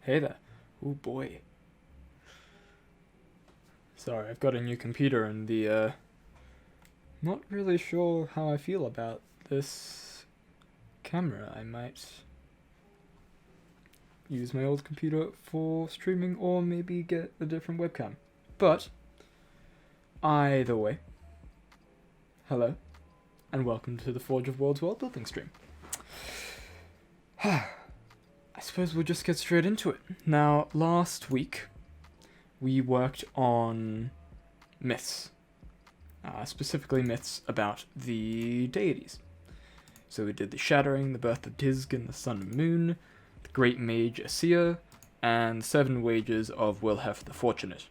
Hey there. Oh boy. Sorry, I've got a new computer and not really sure how I feel about this camera. I might use my old computer for streaming or maybe get a different webcam. But, either way, hello, and welcome to the Forge of Worlds world building stream. I suppose we'll just get straight into it. Now, last week, we worked on myths. Specifically myths about the deities. So we did the Shattering, the Birth of Dizg the Sun and Moon, the Great Mage Asir, and 7 Wages of Wilhef the Fortunate.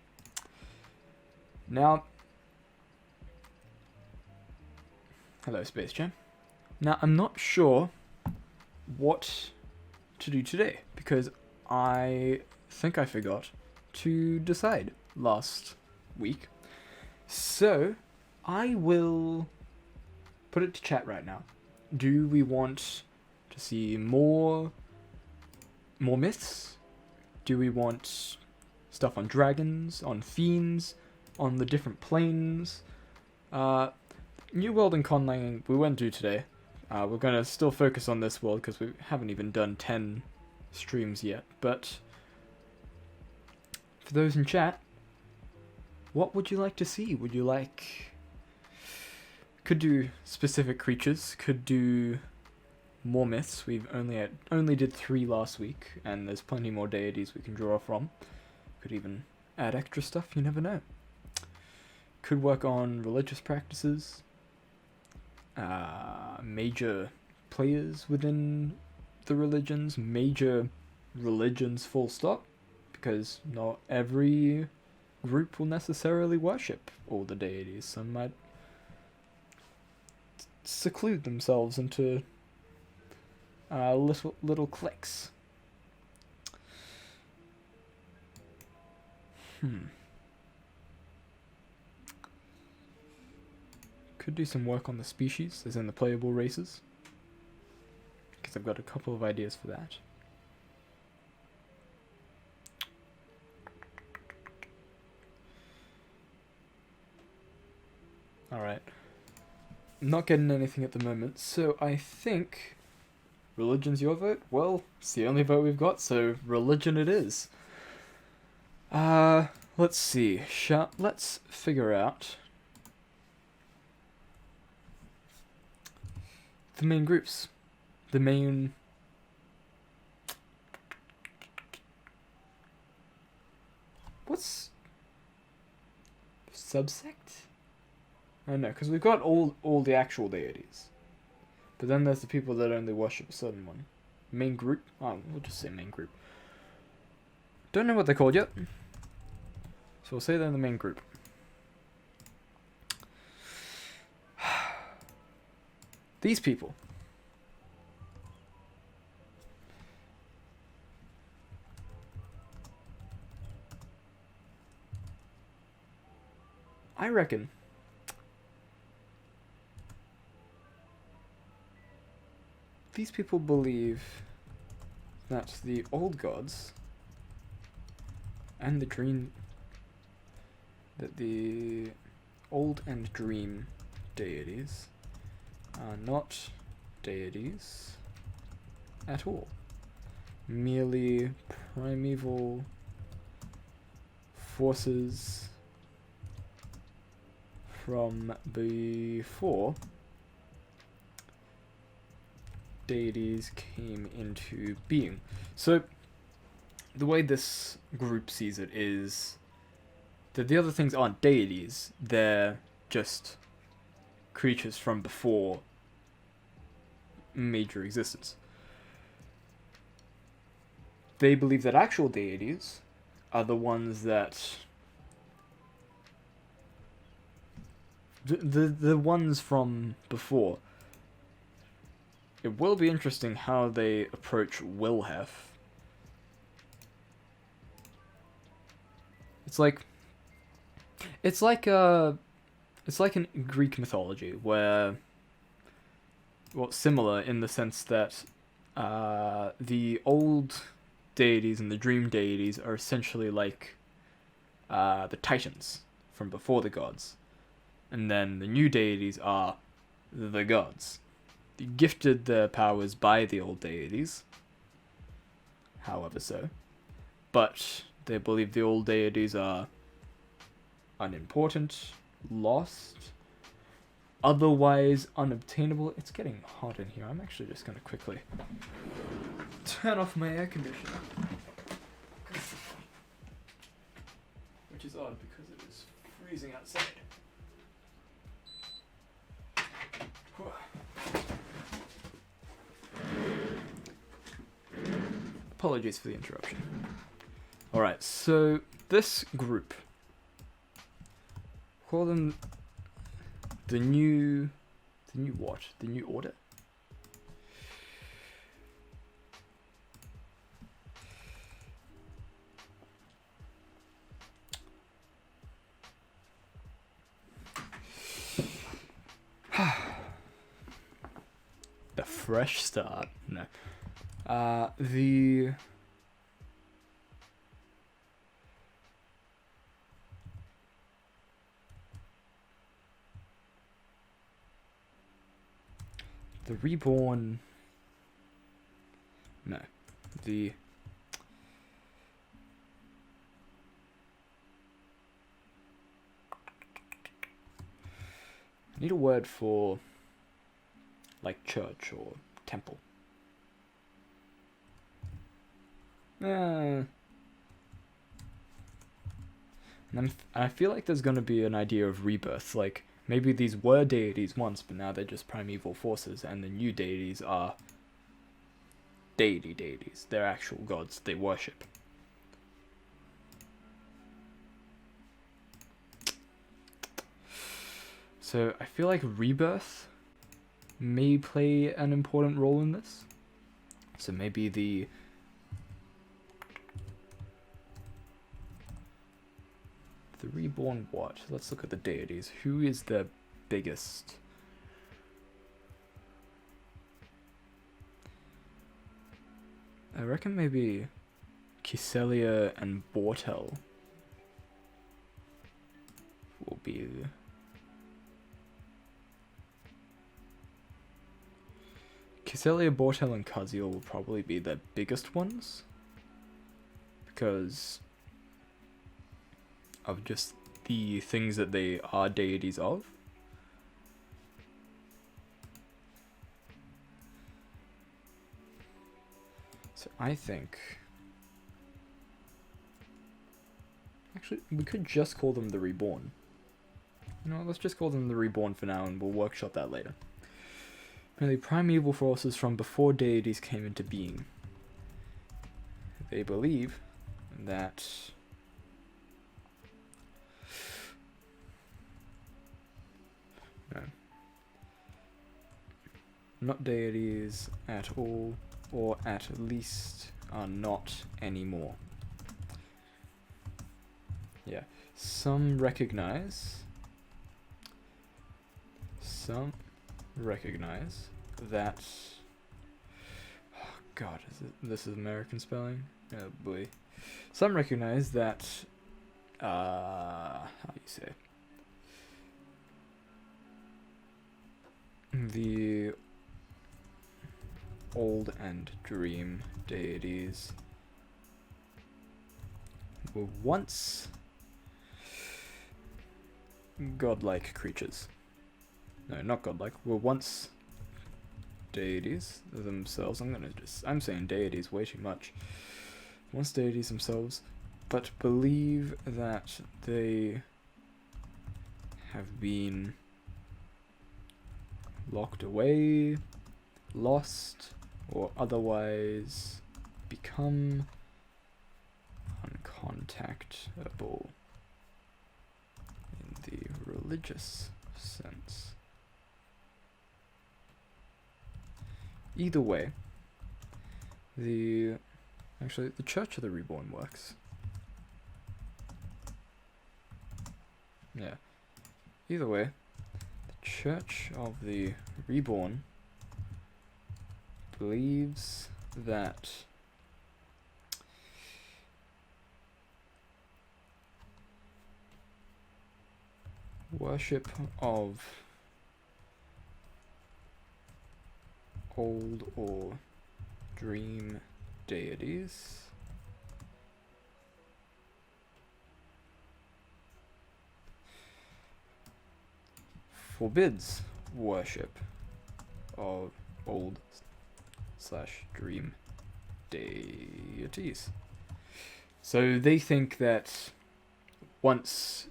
Now, hello Space Jam. Now, I'm not sure what to do today, because I think I forgot to decide last week. So, I will put it to chat right now. Do we want to see more myths? Do we want stuff on dragons, on fiends, on the different planes? New World and Conlang we won't do today. We're going to still focus on this world because we haven't even done 10 streams yet. But for those in chat, what would you like to see? Would you like... Could do specific creatures, could do more myths. We've only did 3 last week, and there's plenty more deities we can draw from. Could even add extra stuff, you never know. Could work on religious practices, major players within the religions, major religions full stop, because not every group will necessarily worship all the deities. Some might seclude themselves into little cliques. Could do some work on the species, as in the playable races, because I've got a couple of ideas for that. Alright. Not getting anything at the moment, so I think religion's your vote? Well, it's the only vote we've got, so religion it is. Let's see. Let's figure out the main groups. The main... What's... subsect? I don't know, because we've got all the actual deities. But then there's the people that only worship a certain one. Main group? Oh, we'll just say main group. Don't know what they're called yet. So we'll say they're in the main group. These people. I reckon these people believe that the old gods and the old and dream deities are not deities at all. Merely primeval forces from before deities came into being. So, the way this group sees it is that the other things aren't deities, they're just creatures from before major existence. They believe that actual deities are the ones that... The ones from before. It will be interesting how they approach Wilhef. It's like in Greek mythology, where, well, similar in the sense that the old deities and the dream deities are essentially like the titans from before the gods. And then the new deities are the gods. Gifted their powers by the old deities, however so. But they believe the old deities are unimportant, lost, otherwise unobtainable. It's getting hot in here. I'm actually just going to quickly turn off my air conditioner. Which is odd because it is freezing outside. Apologies for the interruption. Alright, so this group, call them the new what? The new order? The fresh start. No. The reborn. No. The I need a word for like church or temple. And I feel like there's going to be an idea of rebirth. Like, maybe these were deities once, but now they're just primeval forces, and the new deities are deities. They're actual gods they worship. So I feel like rebirth may play an important role in this. So maybe the reborn what? Let's look at the deities. Who is the biggest? I reckon maybe Kiselia and Bortel will be Kiselia, Bortel, and Kaziel will probably be the biggest ones because of just the things that they are deities of. So I think actually we could just call them the Reborn. You know, let's just call them the Reborn for now and we'll workshop that later. Now, the primeval forces from before deities came into being. They believe that no, not deities at all, or at least are not anymore. Yeah, some recognize that. Oh God, this is American spelling? Oh boy. Some recognize that. How do you say? The old and dream deities were once godlike creatures. No, not godlike. Were once deities themselves. I'm saying deities way too much. Once deities themselves, but believe that they have been locked away, lost, or otherwise become uncontactable in the religious sense. Either way, the Church of the Reborn works. Yeah. Either way, the Church of the Reborn believes that Worship of old or dream deities. Forbids worship of old / dream deities. So they think that once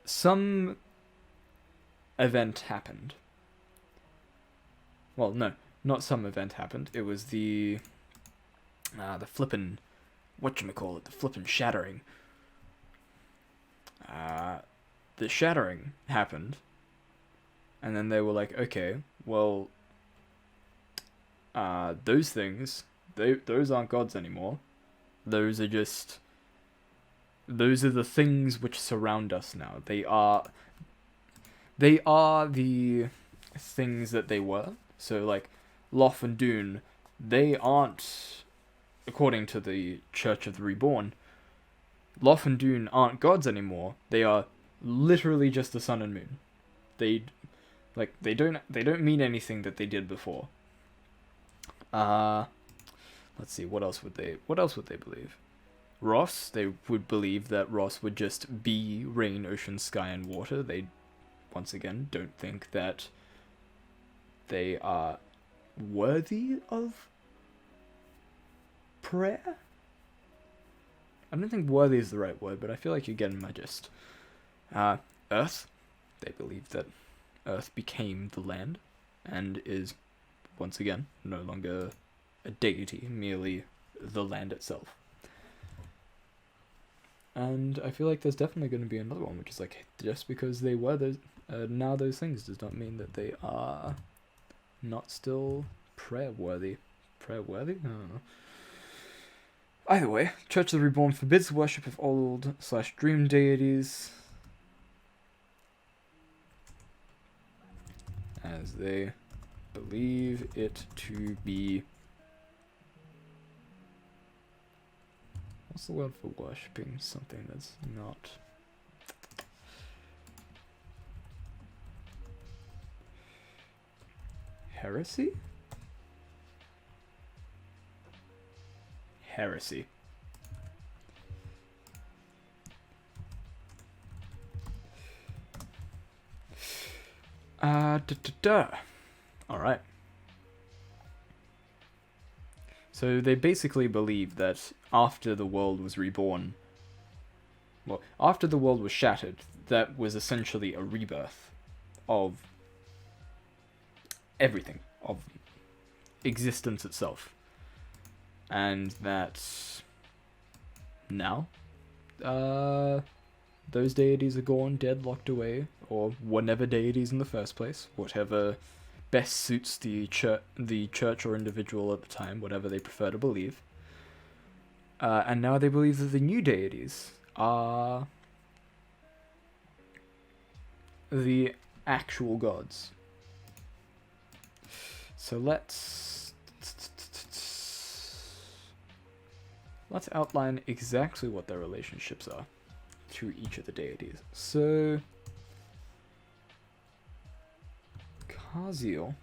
some event happened, well, no, not some event happened, it was the flippin', whatchamacallit, the flippin' shattering. The shattering happened, and then they were like, okay, well, those things, those aren't gods anymore. Those are the things which surround us now. They are the things that they were. So, like, Loth and Dune, they aren't, according to the Church of the Reborn, Loth and Dune aren't gods anymore. They are literally just the sun and moon. They don't mean anything that they did before. Let's see, what else would they believe? Ross, they would believe that Ross would just be rain, ocean, sky, and water. They, once again, don't think that they are worthy of prayer. I don't think worthy is the right word, but I feel like you're getting my gist. Earth, they believe that Earth became the land and is, once again, no longer a deity, merely the land itself. And I feel like there's definitely going to be another one, which is like, just because they were those, now those things does not mean that they are not still prayer-worthy. Prayer-worthy? I don't know. Either way, Church of the Reborn forbids the worship of old / dream deities, as they believe it to be... What's the word for worshipping something that's not... Heresy? Heresy. Alright. So they basically believe that after the world was reborn, well, after the world was shattered, that was essentially a rebirth of everything, of existence itself. And that now, those deities are gone, dead, locked away, or were never deities in the first place, whatever best suits the church or individual at the time, whatever they prefer to believe. And now they believe that the new deities are the actual gods. So let's outline exactly what their relationships are to each of the deities. So Kaziel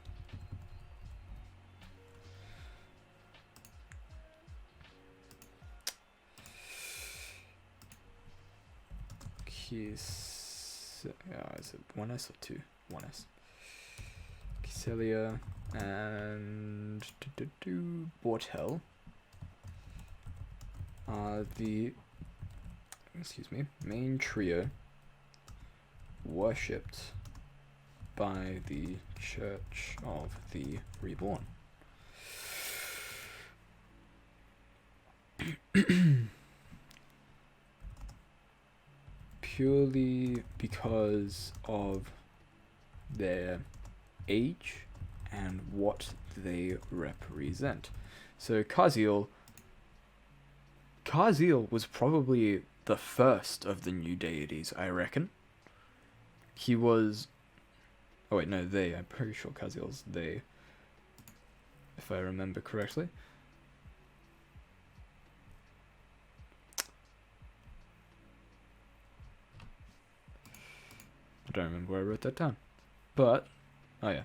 is it 1S or 2? 1S. Kiselia and Bortel are the main trio worshipped by the Church of the Reborn. Purely because of their age and what they represent. So Kaziel was probably the first of the new deities, I reckon. He was... Oh wait, no, I'm pretty sure Kaziel's they, if I remember correctly. I don't remember where I wrote that down. But, oh yeah.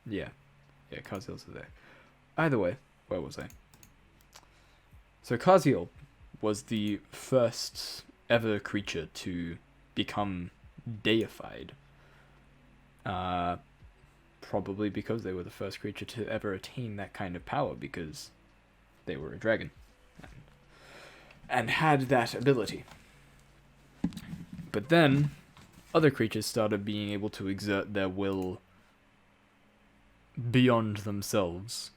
Yeah. Yeah, Kaziel's are there. Either way, where was I? So Kaziel was the first ever creature to become deified. Probably because they were the first creature to ever attain that kind of power, because they were a dragon and had that ability. But then other creatures started being able to exert their will beyond themselves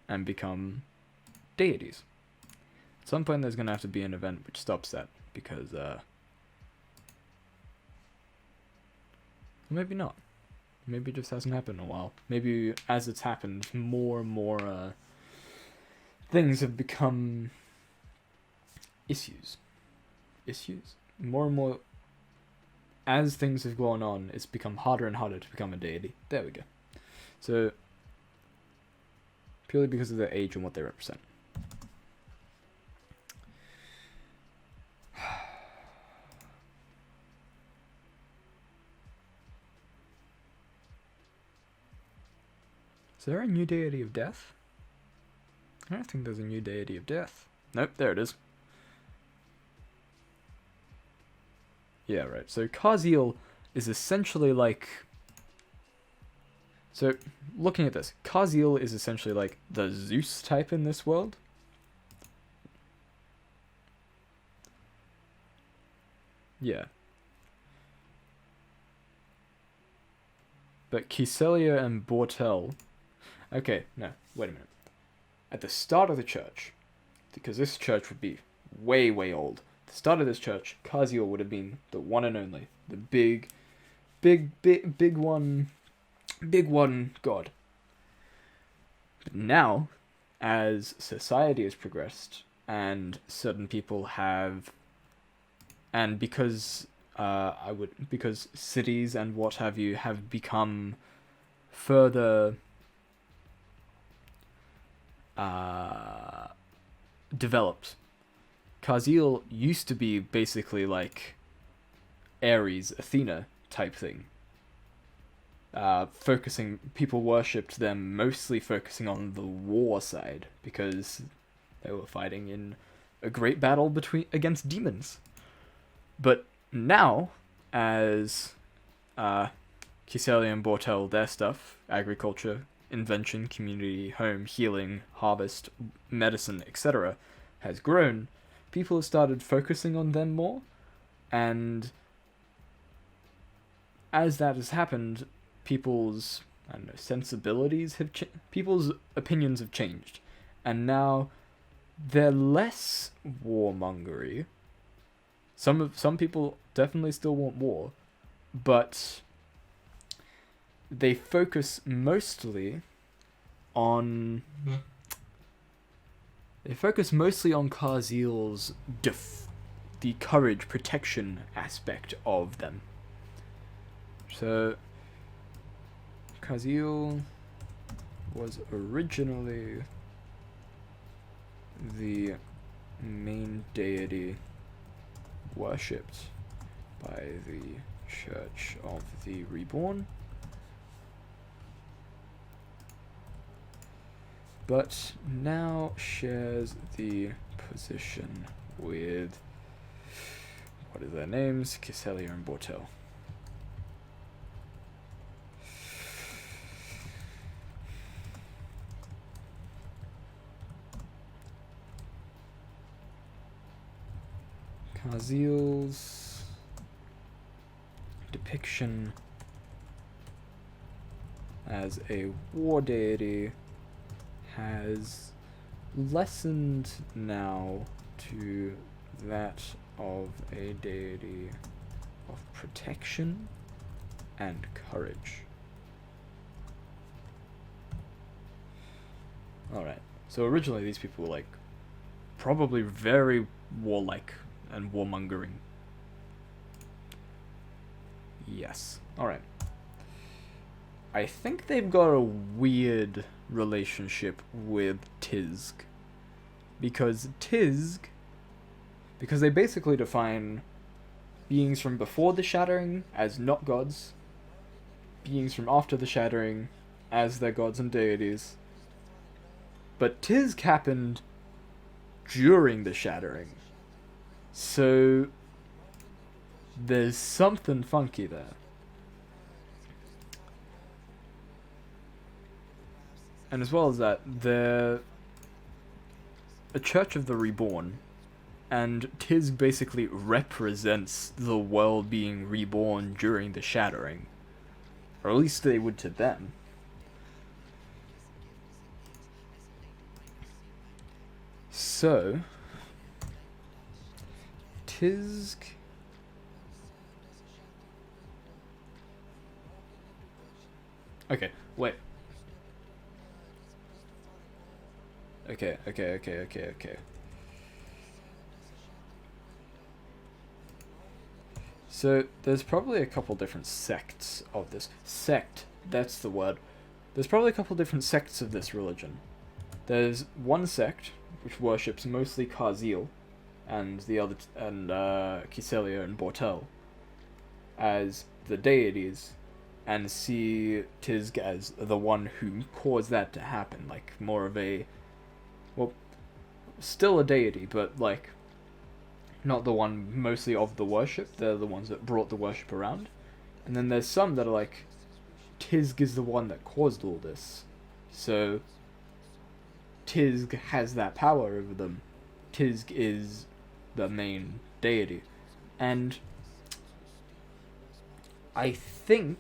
and become deities. At some point there's going to have to be an event which stops that, because maybe not. Maybe it just hasn't happened in a while. Maybe as it's happened, more and more things have become issues. More and more, as things have gone on, it's become harder and harder to become a deity. There we go. So, purely because of their age and what they represent. Is there a new deity of death? I don't think there's a new deity of death. Nope, there it is. Yeah, right. So Kaziel is essentially like... So, looking at this, Kaziel is essentially like the Zeus type in this world. Yeah. But Kiselia and Bortel... Okay, no, wait a minute. At the start of the church, because this church would be way, way old, at the start of this church, Kaziel would have been the one and only, the big one god. But now, as society has progressed, and certain people have, and because because cities and what have you have become further developed. Kaziel used to be basically like Ares, Athena type thing. People worshipped them mostly focusing on the war side, because they were fighting in a great battle against demons. But now, as Kiselia and Bortel, their stuff, agriculture, invention, community, home, healing, harvest, medicine, etc., has grown, people have started focusing on them more, and as that has happened, people's sensibilities have people's opinions have changed, and now they're less warmongery. Some people definitely still want war, but they focus mostly on Kaziel's the courage, protection aspect of them. So Kaziel was originally the main deity worshipped by the Church of the Reborn, but now shares the position with, what are their names? Kiselia and Bortel. Kaziel's depiction as a war deity has lessened now to that of a deity of protection and courage. Alright, so originally these people were like probably very warlike and warmongering. Yes. Alright. I think they've got a weird relationship with Tizg. Because they basically define beings from before the Shattering as not gods, beings from after the Shattering as their gods and deities. But Tizg happened during the Shattering. So there's something funky there. And as well as that, they're a Church of the Reborn, and Tizg basically represents the world being reborn during the Shattering. Or at least they would to them. So, Tizg... Okay, wait. Okay. So, there's probably a couple different sects of this. Sect, that's the word. There's probably a couple different sects of this religion. There's one sect, which worships mostly Kazil, and the other, Kiselia and Bortel, as the deities, and see Tizg as the one who caused that to happen, like, more of a, well, still a deity, but, like, not the one mostly of the worship. They're the ones that brought the worship around. And then there's some that are like, Tizg is the one that caused all this. So, Tizg has that power over them. Tizg is the main deity. And I think...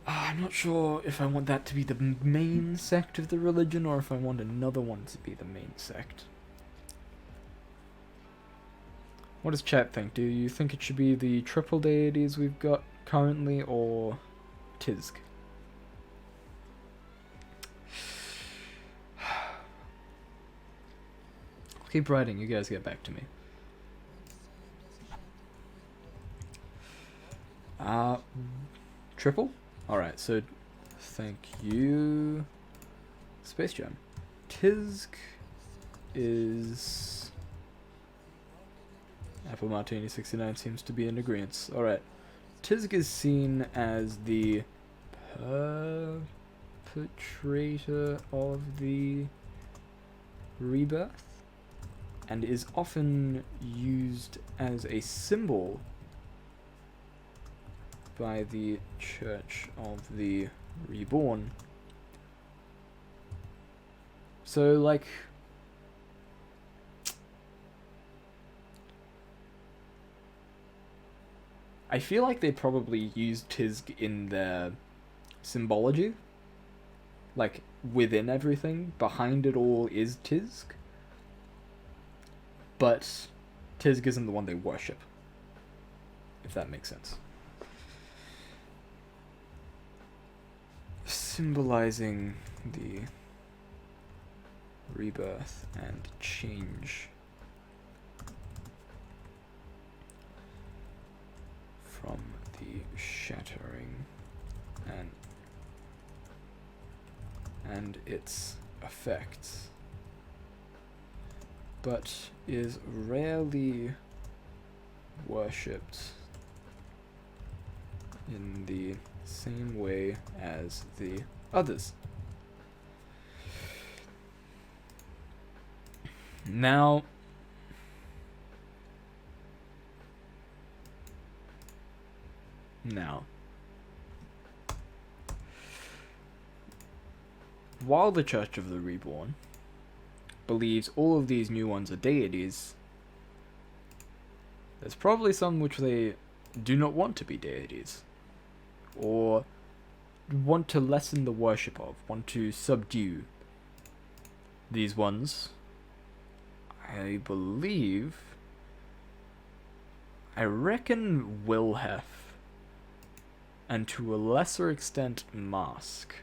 I'm not sure if I want that to be the main sect of the religion, or if I want another one to be the main sect. What does chat think? Do you think it should be the triple deities we've got currently, or Tizg? I'll keep writing, you guys get back to me. Triple? Alright, so thank you, Space Jam. Tizg is... Apple Martini 69 seems to be in agreement. Alright. Tizg is seen as the perpetrator of the rebirth, and is often used as a symbol by the Church of the Reborn. So, like... I feel like they probably used Tizg in their symbology. Like, within everything. Behind it all is Tizg. But Tizg isn't the one they worship. If that makes sense. Symbolizing the rebirth and change from the shattering and its effects, but is rarely worshipped in the same way as the others. Now, while the Church of the Reborn believes all of these new ones are deities, there's probably some which they do not want to be deities, or want to lessen the worship of, want to subdue. These ones, I reckon Wilhef, and to a lesser extent Mask.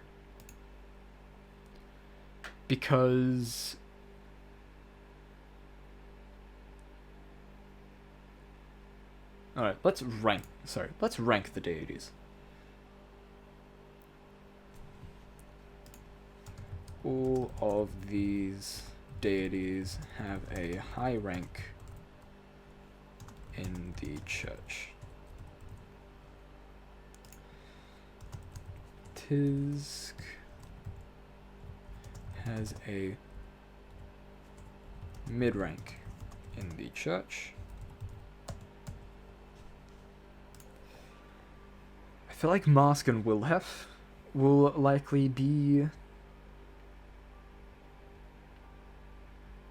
Because alright, let's rank the deities. all of these deities have a high rank in the church. Tisk has a mid rank in the church. I feel like Mask and Wilhef will likely be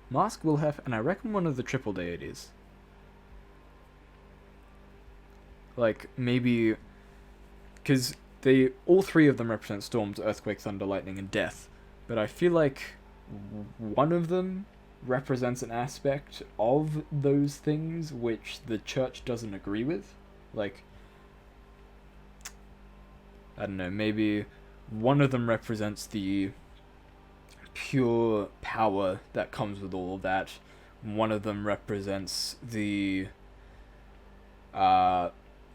Mask, Wilhef, and I reckon one of the triple deities. Like, maybe, because all three of them represent storms, earthquake, thunder, lightning, and death. But I feel like one of them represents an aspect of those things which the church doesn't agree with. Like, I don't know, maybe one of them represents the pure power that comes with all of that. One of them represents the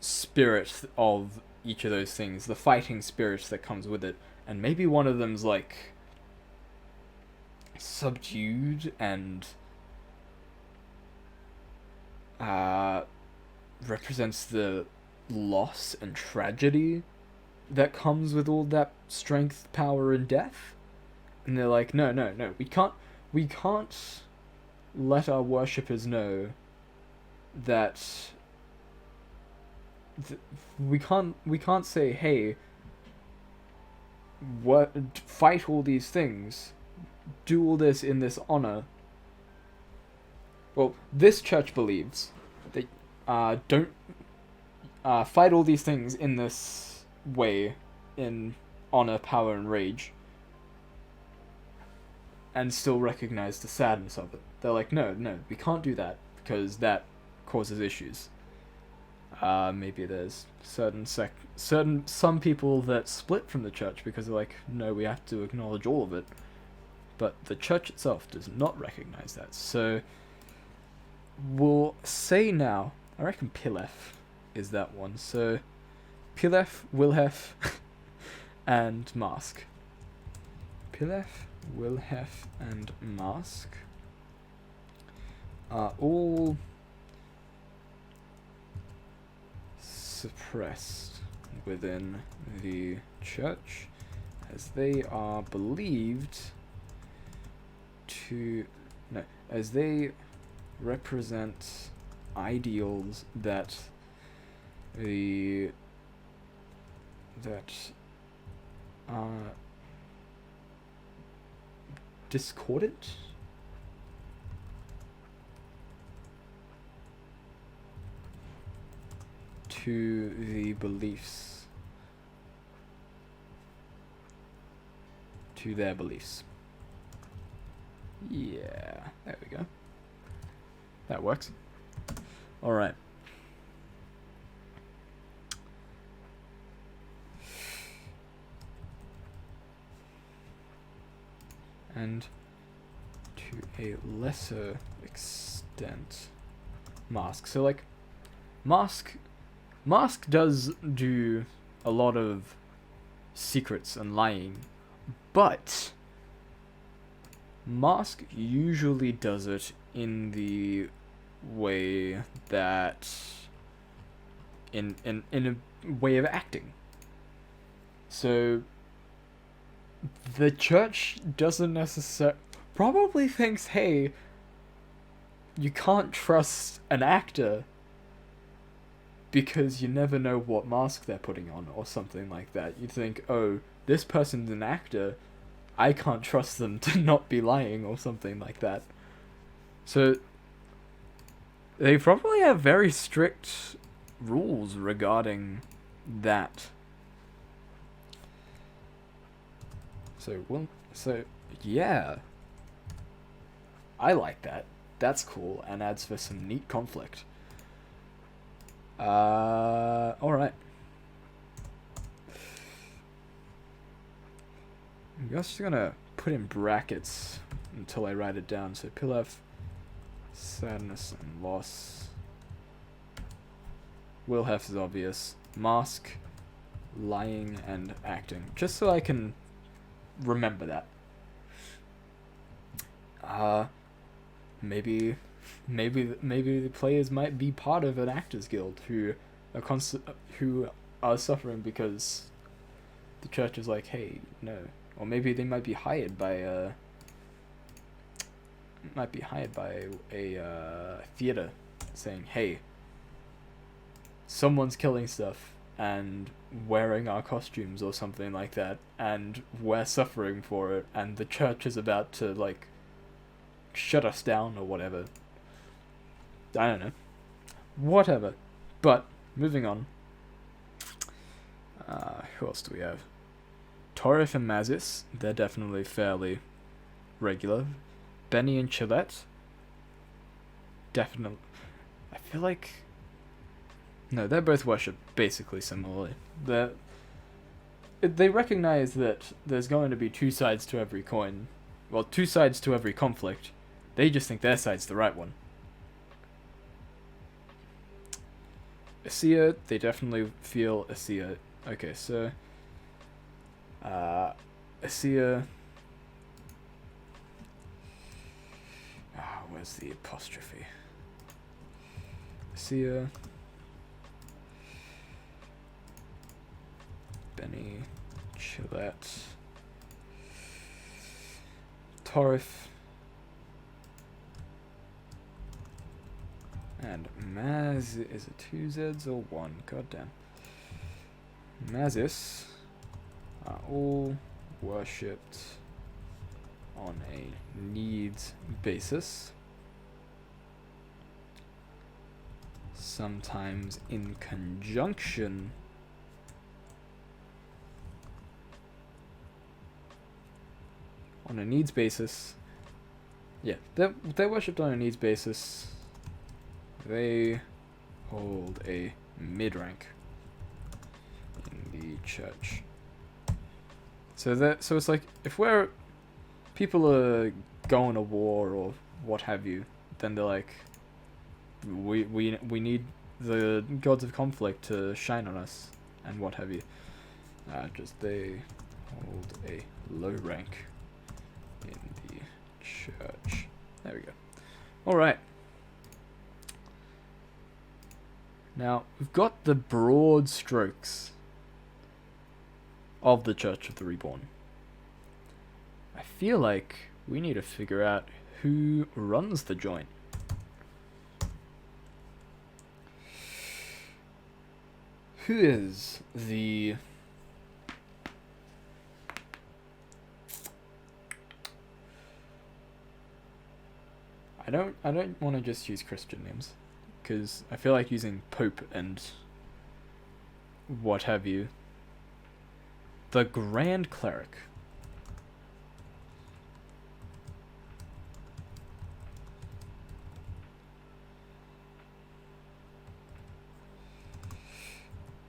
spirit of each of those things, the fighting spirit that comes with it. And maybe one of them's like subdued and represents the loss and tragedy that comes with all that strength, power, and death. And they're like, no, we can't let our worshippers know that we can't say, hey, fight all these things, do all this in this honor. Well, this church believes that don't fight all these things in this way, in honor, power, and rage, and still recognize the sadness of it. They're like, no, we can't do that because that causes issues. Maybe there's some people that split from the church because they're like, no, we have to acknowledge all of it. But the church itself does not recognize that. So we'll say now, I reckon Pilef is that one. So Pilef, Wilhef, and Mask. Pilef, Wilhef, and Mask are all suppressed within the church, as they are believed to as they represent ideals that are discordant to the beliefs, to their beliefs. Yeah, there we go. That works. Alright. And to a lesser extent, Mask. So, like, Mask does do a lot of secrets and lying, but Mask usually does it in the way that in a way of acting. So the church doesn't necessarily probably thinks, hey, you can't trust an actor because you never know what mask they're putting on or something like that. You think, oh, this person's an actor, I can't trust them to not be lying or something like that. So they probably have very strict rules regarding that. So yeah, I like that. That's cool and adds for some neat conflict. Alright. I'm just gonna put in brackets until I write it down. So Pilaf, sadness and loss. Wilhef is obvious. Mask, lying and acting. Just so I can remember that. Uh, maybe, maybe the players might be part of an actors guild who who are suffering because the church is like, hey, no. Or maybe they might be hired by a theater saying, hey, someone's killing stuff and wearing our costumes or something like that, and we're suffering for it, and the church is about to, like, shut us down or whatever. I don't know. Whatever. But, moving on. Who else do we have? Torif and Mazis, they're definitely fairly regular. Benny and Chillette, definitely. I feel like... No, they're both worshipped basically similarly. They recognize that there's going to be two sides to every coin. Well, two sides to every conflict. They just think their side's the right one. Asia, they definitely feel Asia. Okay, so... Asia... where's the apostrophe? Asia... Benny... Chillette... Torif... And Maz... Is it 2 Zs or 1? Goddamn. Mazis are all worshipped on a needs basis, sometimes in conjunction on a needs basis. Yeah, they're worshipped on a needs basis. They hold a mid-rank in the church. So it's like, if people are going to war or what have you, then they're like, we need the gods of conflict to shine on us and what have you. Just they hold a low rank in the church. There we go. All right. Now we've got the broad strokes of the Church of the Reborn. I feel like we need to figure out who runs the joint. Who is the... I don't want to just use Christian names, because I feel like using Pope and what have you. The Grand Cleric.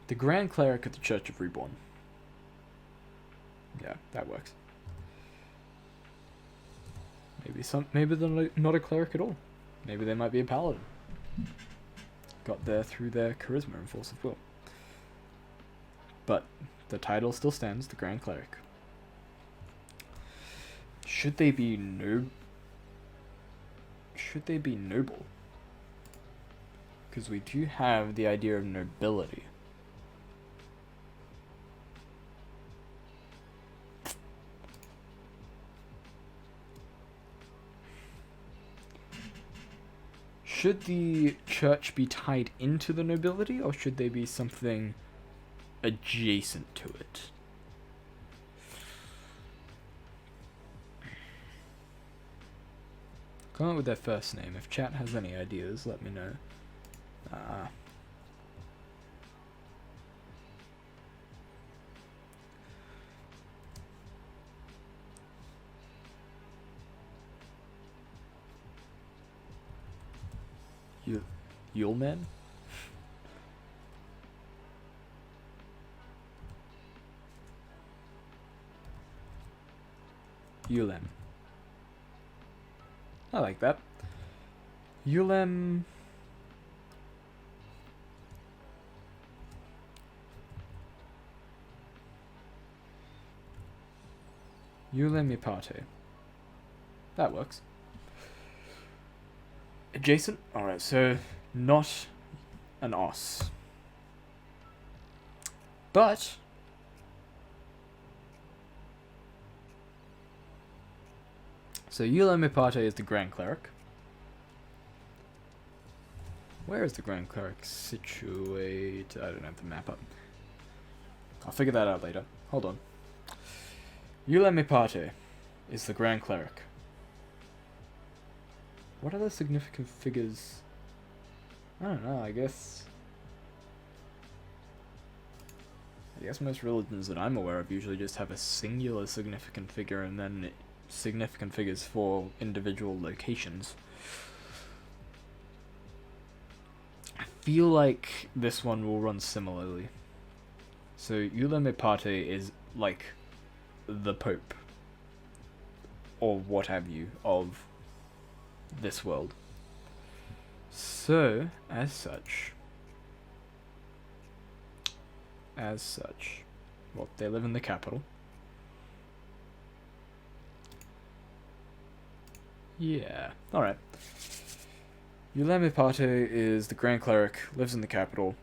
The Grand Cleric of the Church of Reborn. Yeah, that works. Maybe they're not a cleric at all. Maybe they might be a paladin. Got there through their charisma and force of will. But the title still stands, the Grand Cleric. Should they be noble? Because we do have the idea of nobility. Should the church be tied into the nobility, or should they be something adjacent to it? Come up with their first name. If chat has any ideas, let me know. Yuleman? Yulem. I like that. Yulem. Yulem Ipate. That works. Adjacent? Alright, so not an os. But so Yula Mipate is the Grand Cleric. Where is the Grand Cleric situate? I don't have the map up. I'll figure that out later. Hold on. Yula Mipate is the Grand Cleric. What other significant figures? I don't know, I guess most religions that I'm aware of usually just have a singular significant figure and then significant figures for individual locations. I feel like this one will run similarly. So Yula Mipate is like the Pope, or what have you, of this world. So, as such, well, they live in the capital. Yeah, alright. Yula Mipate is the Grand Cleric, lives in the capital.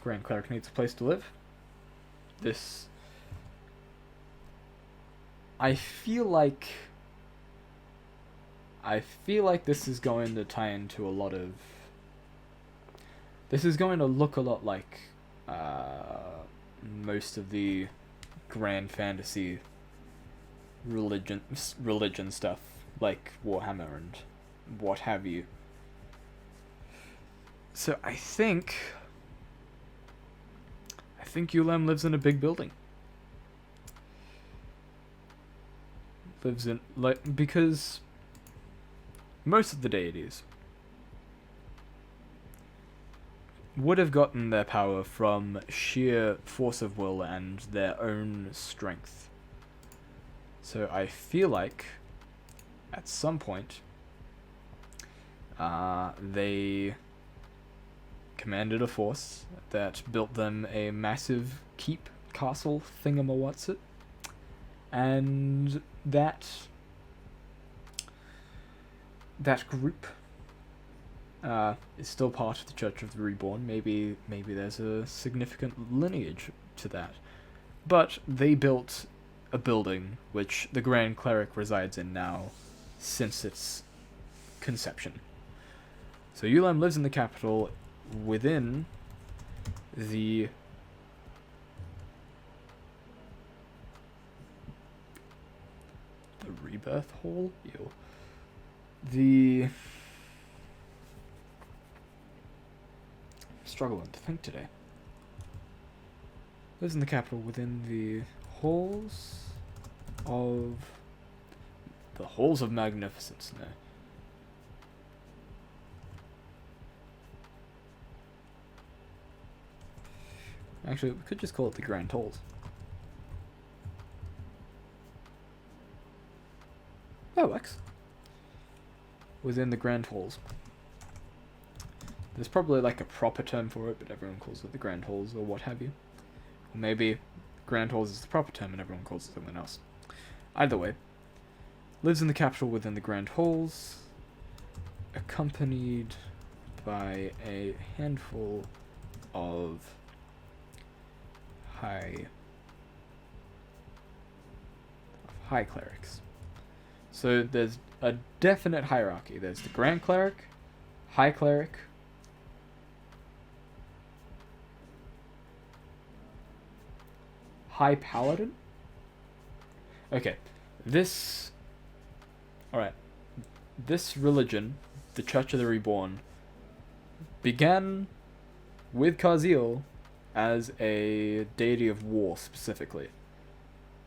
Grand Cleric needs a place to live. I feel like this is going to tie into a lot of... This is going to look a lot like most of the grand fantasy religion stuff, like Warhammer and what have you. So I think Ulam lives in a big building. Because most of the deities would have gotten their power from sheer force of will and their own strength. So I feel like at some point they commanded a force that built them a massive keep, castle, thingamawatsit, and that group is still part of the Church of the Reborn. Maybe there's a significant lineage to that. But they built a building which the Grand Cleric resides in now since its conception. So Ulam lives in the capital within the Rebirth Hall? Ew. I'm struggling to think today. Lives in the capital within the halls of Magnificence. No. Actually, we could just call it the Grand Halls. That works. Within the Grand Halls. There's probably like a proper term for it, but everyone calls it the Grand Halls or what have you. Or maybe Grand Halls is the proper term and everyone calls it something else. Either way, lives in the capital within the Grand Halls, accompanied by a handful of high clerics. So there's a definite hierarchy. There's the Grand Cleric, High Cleric, High Paladin. Okay, alright, this religion, the Church of the Reborn, began with Kazil as a deity of war specifically.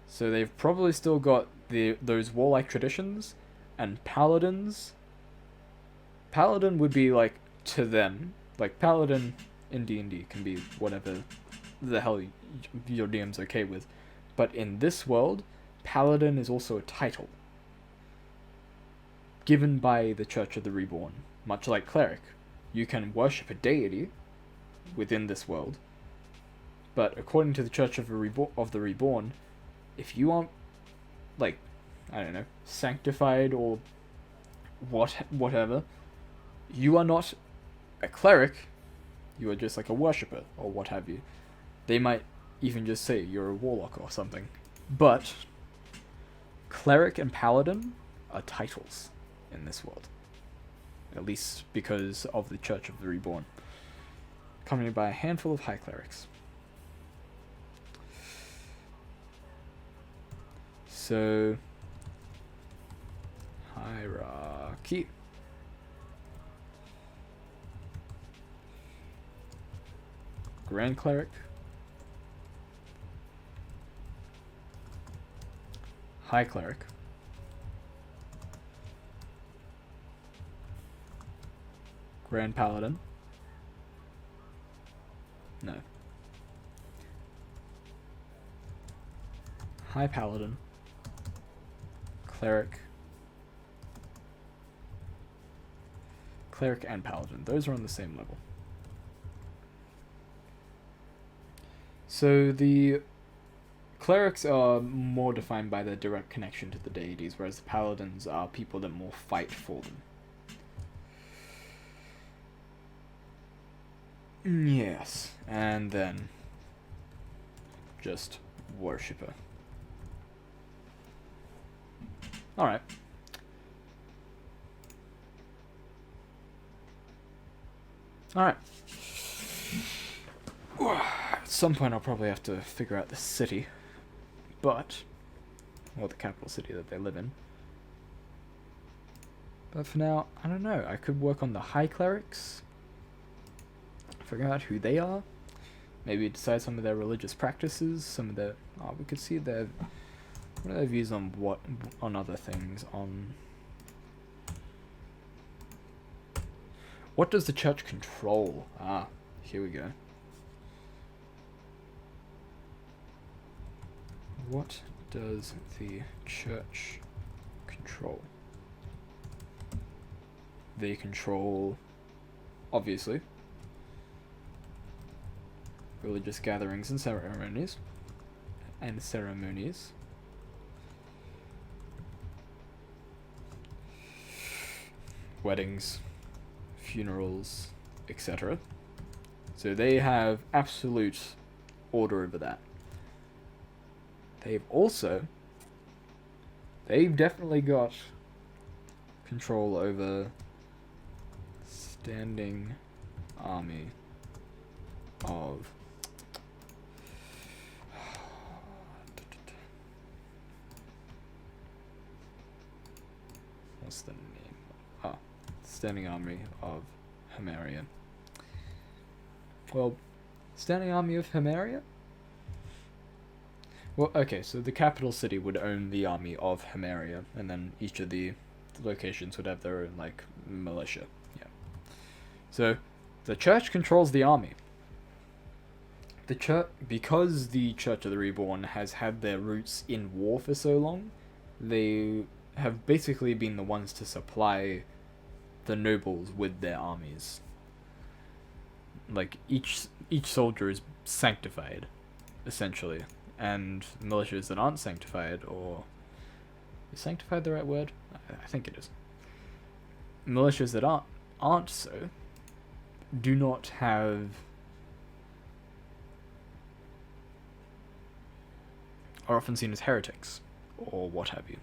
So they've probably still got those warlike traditions, and paladins. Paladin would be like, to them, like paladin in D&D can be whatever the hell your DM's okay with, but in this world, paladin is also a title given by the Church of the Reborn. Much like cleric, you can worship a deity within this world, But according to the Church of the Reborn, if you aren't, like, I don't know, sanctified or whatever, you are not a cleric. You are just like a worshipper or what have you. They might even just say you're a warlock or something. But cleric and paladin are titles in this world. At least because of the Church of the Reborn. Accompanied by a handful of high clerics. So, hierarchy. Grand Cleric. High Cleric. Grand Paladin. No. High Paladin. Cleric. Cleric and Paladin. Those are on the same level. So the clerics are more defined by their direct connection to the deities, whereas the paladins are people that more fight for them. Yes, and then just worshipper. Alright. Alright. At some point I'll probably have to figure out the city. But, or the capital city that they live in. But for now, I don't know. I could work on the high clerics. Figure out who they are. Maybe decide some of their religious practices. Some of their... Oh, we could see their... What are their views on on other things? On... What does the church control? Ah, here we go. What does the church control? They control, obviously, religious gatherings and ceremonies. Weddings, funerals, etc. So they have absolute order over that. They've definitely got control over standing army of what's the name? Ah, standing army of Homeria. Well, standing army of Homeria? Well, okay, so the capital city would own the army of Homeria, and then each of the locations would have their own, like, militia. Yeah. So, the church controls the army. The church, because the Church of the Reborn has had their roots in war for so long, they have basically been the ones to supply the nobles with their armies. Like, each soldier is sanctified, essentially. And militias that aren't sanctified, or... Is sanctified the right word? I think it is. Militias that aren't so, do not have... are often seen as heretics, or what have you.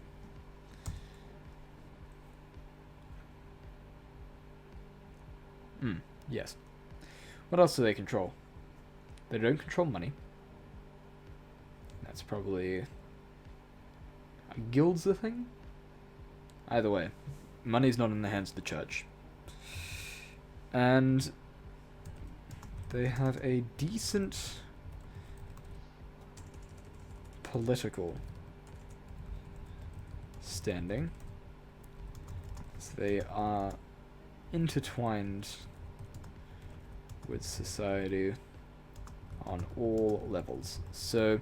Yes. What else do they control? They don't control money. That's probably... Guild's the thing? Either way, money's not in the hands of the church. And they have a decent political standing. So they are intertwined with society on all levels. So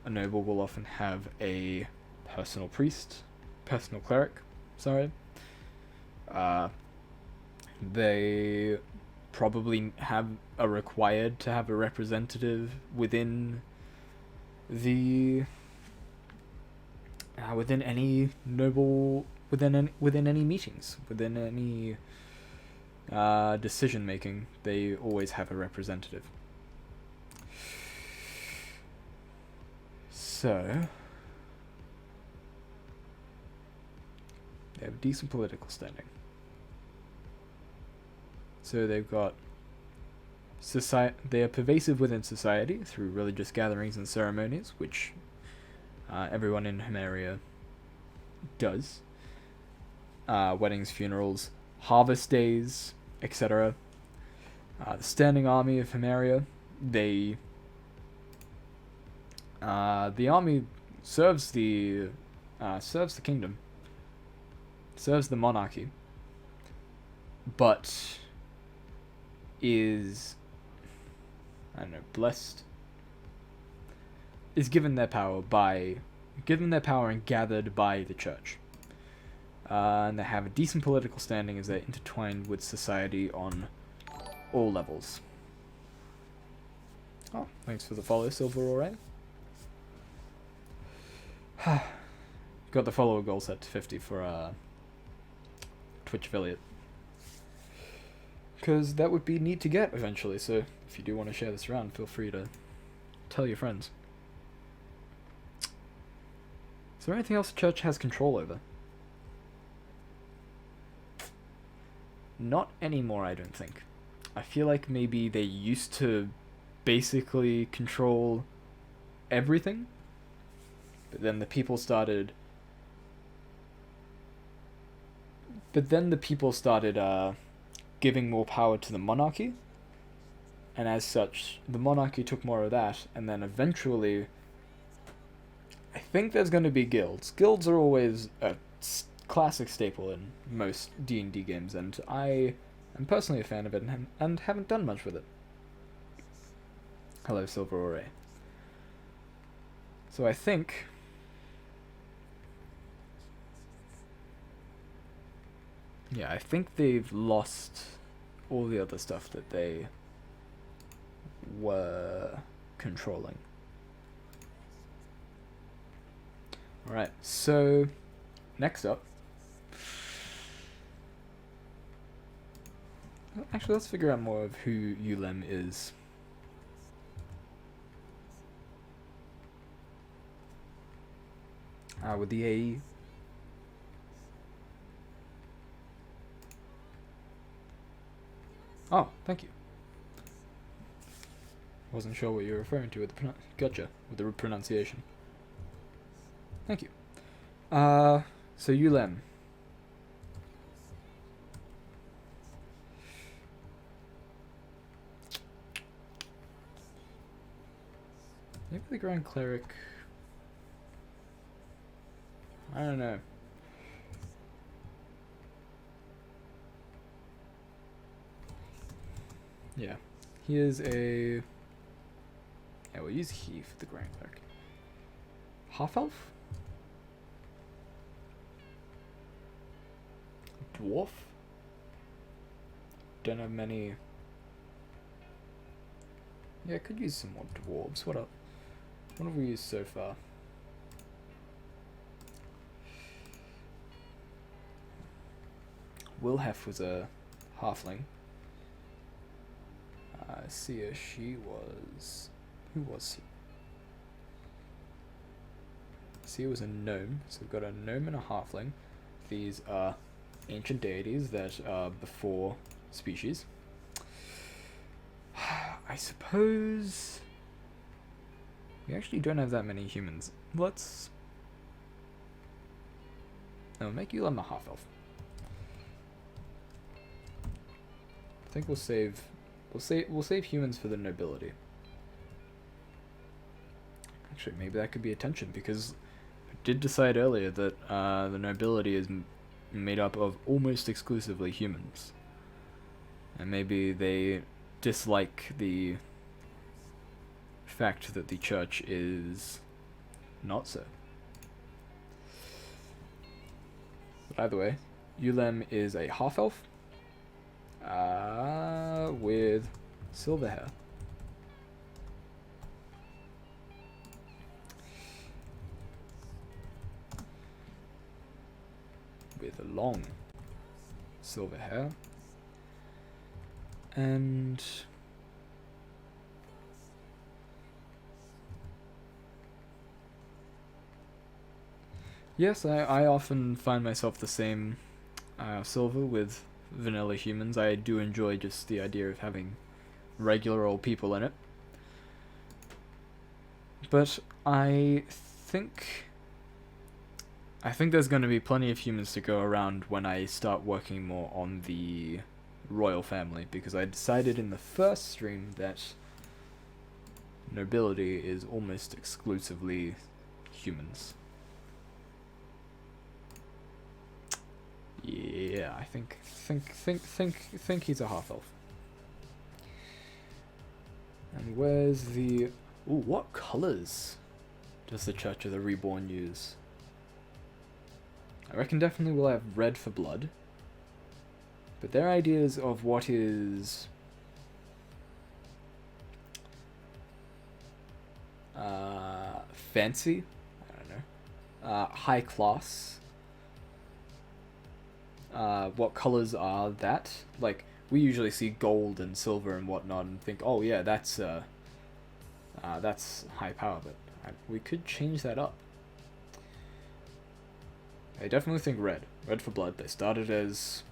a noble will often have a personal cleric, sorry. They probably are required to have a representative within the within any noble within any meetings, within any decision making. They always have a representative. So they have decent political standing. So they've got they are pervasive within society through religious gatherings and ceremonies, which everyone in Homeria does. Weddings, funerals, harvest days, etc. The standing army of Homeria, the army serves the kingdom, serves the monarchy, but is, I don't know, blessed, is given their power and gathered by the church. And they have a decent political standing as they're intertwined with society on all levels. Oh, thanks for the follow, Silver Alright. Got the follower goal set to 50 for Twitch affiliate. Because that would be neat to get eventually, so if you do want to share this around, feel free to tell your friends. Is there anything else the church has control over? Not anymore, I don't think. I feel like maybe they used to basically control everything, but then the people started giving more power to the monarchy, and as such, the monarchy took more of that, and then eventually, I think there's going to be guilds. Guilds are always a classic staple in most D&D games, and I am personally a fan of it and haven't done much with it. Hello, Silver Ore. So I think they've lost all the other stuff that they were controlling. Alright, so next up. Actually, let's figure out more of who Ulem is. With the AE. Oh, thank you. Wasn't sure what you were referring to with the gotcha, with the pronunciation. Thank you. So Ulem. Maybe the Grand Cleric. I don't know. Yeah. He is a... Yeah, we'll use he for the Grand Cleric. Half-elf? Dwarf? Don't have many... Yeah, I could use some more dwarves. What else? What have we used so far? Wilhef was a halfling. Sia, she was... Who was she? Sia was a gnome, so we've got a gnome and a halfling. These are ancient deities that are before species. I suppose... We actually don't have that many humans. Let's... No, make Ulem a half-elf. I think we'll save humans for the nobility. Actually, maybe that could be a tension, because I did decide earlier that the nobility is made up of almost exclusively humans. And maybe they dislike the fact that the church is not so. But either way, Ulem is a half-elf. with silver hair. With long silver hair. And yes, I often find myself the same silver with vanilla humans. I do enjoy just the idea of having regular old people in it. But I think there's going to be plenty of humans to go around when I start working more on the royal family, because I decided in the first stream that nobility is almost exclusively humans. Yeah, I think he's a half elf. And where's the... Ooh, what colors does the Church of the Reborn use? I reckon definitely we'll have red for blood. But their ideas of what is... fancy? I don't know. High class? What colors are that? Like, we usually see gold and silver and whatnot and think, oh yeah, that's high power, but we could change that up. I definitely think red. Red for blood. They started as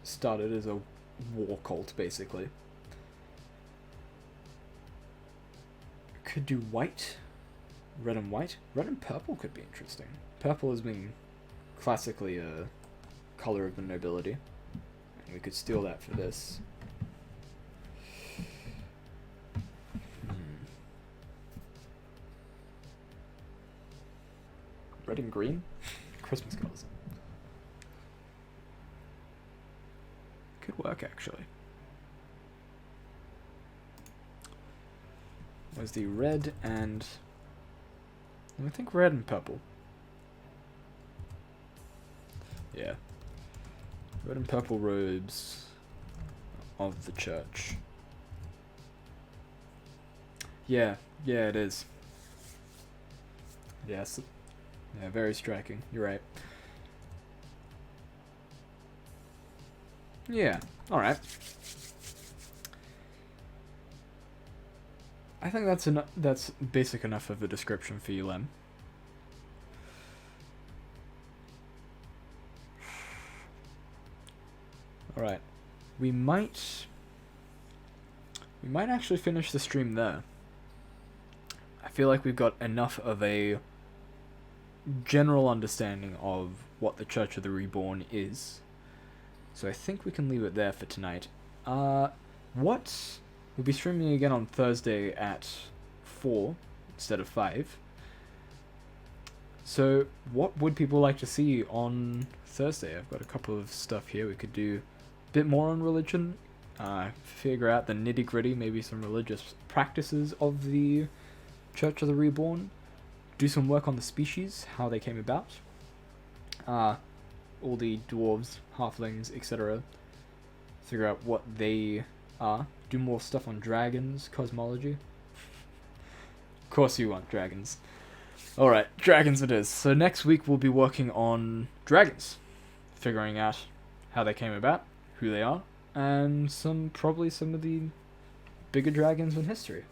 a war cult, basically. Could do white. Red and white. Red and purple could be interesting. Purple has been classically a color of the nobility. And we could steal that for this. Red and green? Christmas colors. Could work, actually. Was the red and... I think red and purple. Yeah. Red and purple robes of the church. Yeah, it is. Yes. Yeah, very striking. You're right. Yeah, alright. I think that's basic enough of a description for you, Lem. Alright. We might actually finish the stream there. I feel like we've got enough of a general understanding of what the Church of the Reborn is. So I think we can leave it there for tonight. We'll be streaming again on Thursday at 4 instead of 5. So what would people like to see on Thursday? I've got a couple of stuff here. We could do a bit more on religion, figure out the nitty-gritty, maybe some religious practices of the Church of the Reborn, do some work on the species, how they came about, all the dwarves, halflings, etc. Figure out what they are, do more stuff on dragons, cosmology. Of course you want dragons. Alright, dragons it is. So next week we'll be working on dragons, figuring out how they came about, who they are, and probably some of the bigger dragons in history.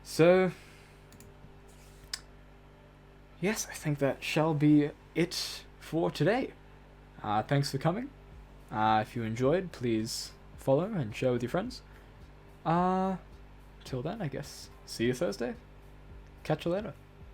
So, yes, I think that shall be it for today. Thanks for coming. If you enjoyed, please follow and share with your friends. Till then, I guess. See you Thursday. Catch you later.